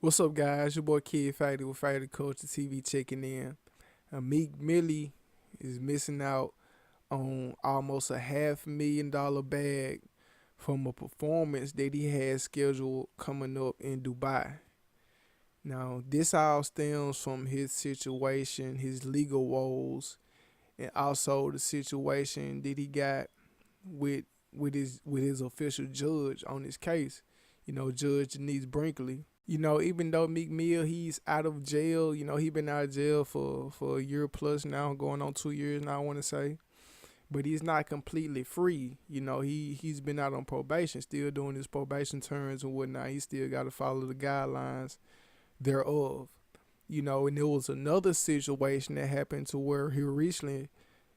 What's up, guys? Your boy Kid Faded with FadedCultureTV checking in. Meek Millie is missing out on almost a $500,000 bag from a performance that he had scheduled coming up in Dubai. Now, this all stems from his situation, his legal woes, and also the situation that he got with with his official judge on his case. Judge Genence Brinkley. Even though Meek Mill, he's out of jail, he been out of jail for a year plus now, going on 2 years now, I want to say. But he's not completely free. He's been out on probation, still doing his probation terms and whatnot. He still got to follow the guidelines thereof. And there was another situation that happened to where he recently,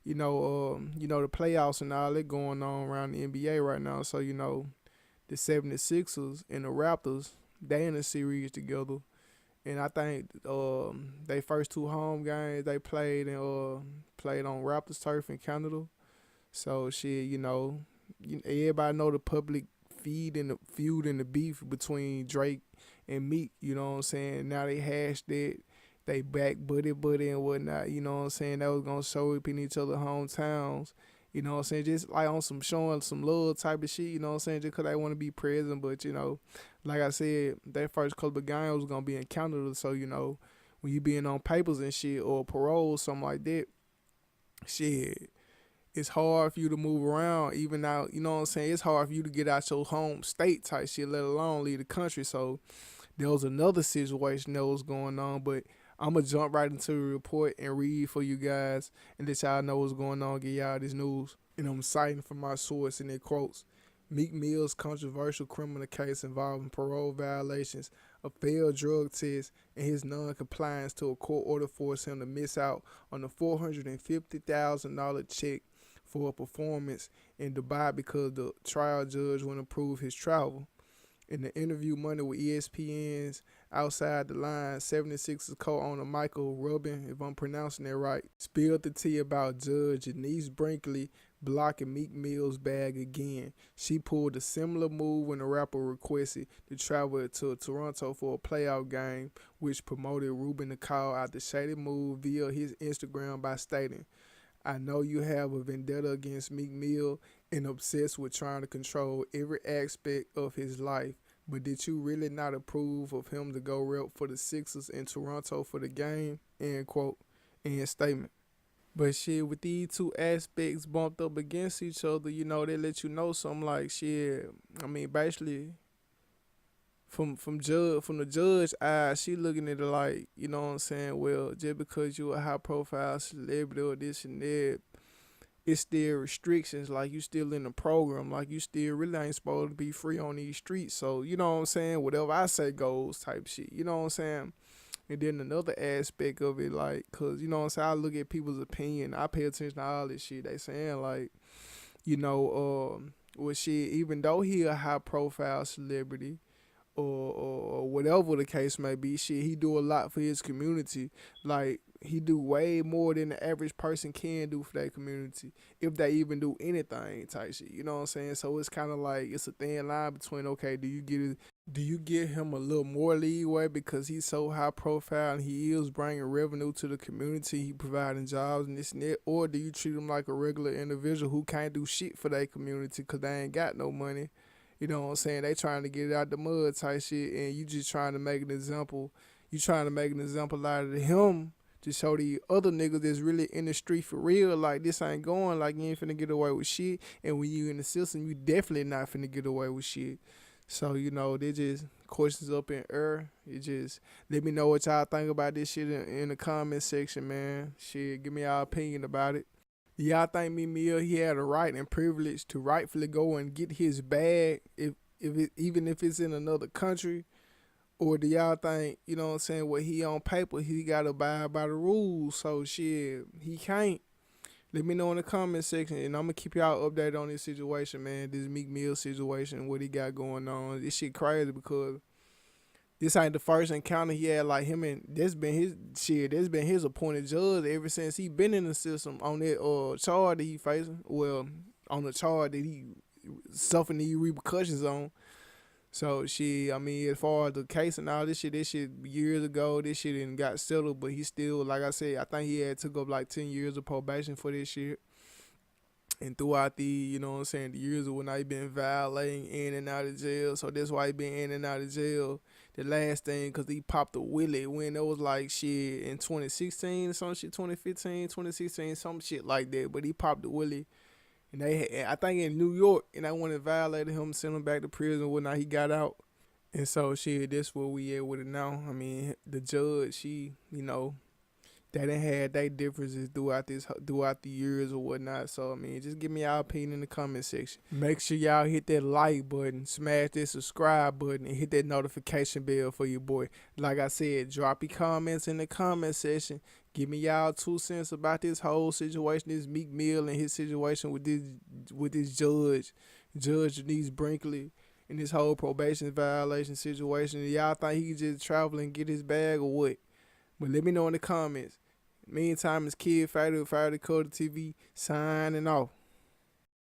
the playoffs and all that going on around the NBA right now. So, the 76ers and the Raptors, they in a series together. And I think they first two home games they played on Raptors turf in Canada. So shit, everybody know the public feud and the beef between Drake and Meek, you know what I'm saying? Now they hashed it, they back buddy and whatnot, you know what I'm saying? That was gonna show up in each other hometowns. You know what I'm saying? Just like on some showing some love type of shit, you know what I'm saying? Just because they want to be present. But, like I said, that first couple of games was going to be in Canada. So, when you being on papers and shit or parole or something like that, shit, it's hard for you to move around. Even out, you know what I'm saying? It's hard for you to get out your home state type shit, let alone leave the country. So, there was another situation that was going on. But I'm going to jump right into the report and read for you guys and let y'all know what's going on, get y'all this news. And I'm citing from my source, and it quotes, Meek Mill's controversial criminal case involving parole violations, a failed drug test, and his non-compliance to a court order forced him to miss out on a $450,000 check for a performance in Dubai because the trial judge wouldn't approve his travel. In the interview Monday with ESPN's Outside the Line, 76ers co-owner Michael Rubin, if I'm pronouncing that right, spilled the tea about Judge Genence Brinkley blocking Meek Mill's bag again. She pulled a similar move when the rapper requested to travel to Toronto for a playoff game, which promoted Rubin to call out the shady move via his Instagram by stating, I know you have a vendetta against Meek Mill and obsessed with trying to control every aspect of his life, but did you really not approve of him to go rep for the Sixers in Toronto for the game? End quote. End statement. But shit, with these two aspects bumped up against each other, they let you know something like shit. I mean, basically, from the judge eye, she looking at it like, you know what I'm saying, well, just because you a high profile celebrity or this and that, it's still restrictions, like you still in the program, like you still really ain't supposed to be free on these streets. So, you know what I'm saying, whatever I say goes type shit, you know what I'm saying? And then another aspect of it, like, cause you know what I'm saying, I look at people's opinion, I pay attention to all this shit they saying, like, well shit, even though he a high profile celebrity, or whatever the case may be, shit, he do a lot for his community. Like, he do way more than the average person can do for that community, if they even do anything type shit. You know what I'm saying? So it's kind of like it's a thin line between, okay, do you give him a little more leeway because he's so high profile and he is bringing revenue to the community, he providing jobs and this and that, or do you treat him like a regular individual who can't do shit for that community because they ain't got no money? You know what I'm saying? They trying to get it out the mud type shit, and you just trying to make an example. You trying to make an example out of him to show the other niggas that's really in the street for real. Like, this ain't going. Like, you ain't finna get away with shit. And when you in the system, you definitely not finna get away with shit. So, they just questions up in air. It just let me know what y'all think about this shit in the comment section, man. Shit, give me y'all opinion about it. Y'all think Meek Mill, he had a right and privilege to rightfully go and get his bag even if it's in another country? Or do y'all think, you know what I'm saying, what he on paper, he got to abide by the rules, so shit, he can't? Let me know in the comment section, and I'm going to keep y'all updated on this situation, man, this Meek Mill situation, what he got going on. This shit crazy because this ain't the first encounter he had like him, and that's been his appointed judge ever since he been in the system on that charge that he facing. Well, on the charge that he suffering the repercussions on. So shit, I mean, as far as the case and all this shit years ago, this shit didn't got settled, but he still, like I said, I think he had took up like 10 years of probation for this shit. And throughout the, you know what I'm saying, the years of when I been violating in and out of jail. So that's why he been in and out of jail. The last thing, because he popped a willie when it was like shit in 2016 or some shit, 2015, 2016, some shit like that. But he popped a willie. And I think in New York, and I wanted to violate him, send him back to prison when he got out. And so shit, that's where we at with it now. I mean, the judge, she, they done had their differences throughout the years or whatnot. So I mean, just give me y'all opinion in the comment section. Make sure y'all hit that like button, smash that subscribe button, and hit that notification bell for your boy. Like I said, drop your comments in the comment section. Give me y'all 2 cents about this whole situation, this Meek Mill and his situation with this Judge Genence Brinkley, and this whole probation violation situation. Y'all think he can just travel and get his bag or what? But let me know in the comments. Meantime, it's Kid Faded with FadedCultureTV signing off.